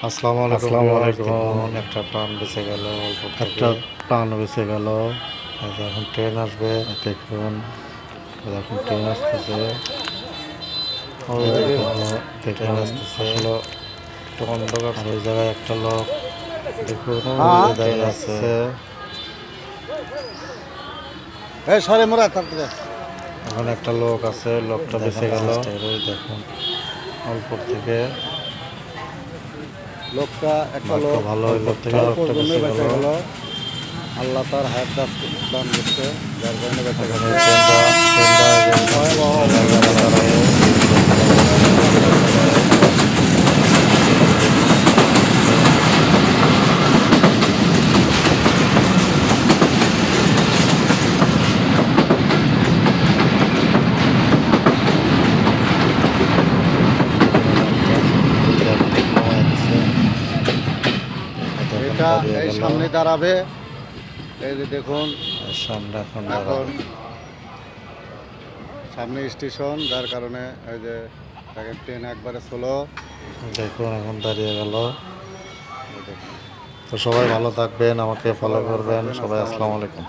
আসসালামু আলাইকুম। একটা প্রাণ বেঁচে গেল, একটা প্রাণ বেঁচে গেল। এখন ট্রেন আসবে, দেখুন এখন ট্রেন আসতেছে। ট্রেন আসতেছে, অন্ধকার ওই জায়গায় একটা লোক দেখুন দাঁড়িয়ে আছে। এখন একটা লোক আছে, লোকটা বেঁচে গেল। দেখুন অল্প থেকে লোকটা একটা ভাগ্য লোক ভালো, লোক থেকে লোকটা বেঁচে গেল। আল্লাহ তার হায়াত দান করছে, যার কারণে বেঁচে এখন গেছে। এই ট্রেনটা ভয়াবহ এটা এই সামনে দাঁড়াবে। এই যে দেখুন সামনে এখন এখন সামনে স্টেশন, যার কারণে এই যে দেখেন ট্রেন একবারে স্লো। দেখুন এখন দাঁড়িয়ে গেল। তো সবাই ভালো থাকবেন, আমাকে ফলো করবেন সবাই। আসসালামু আলাইকুম।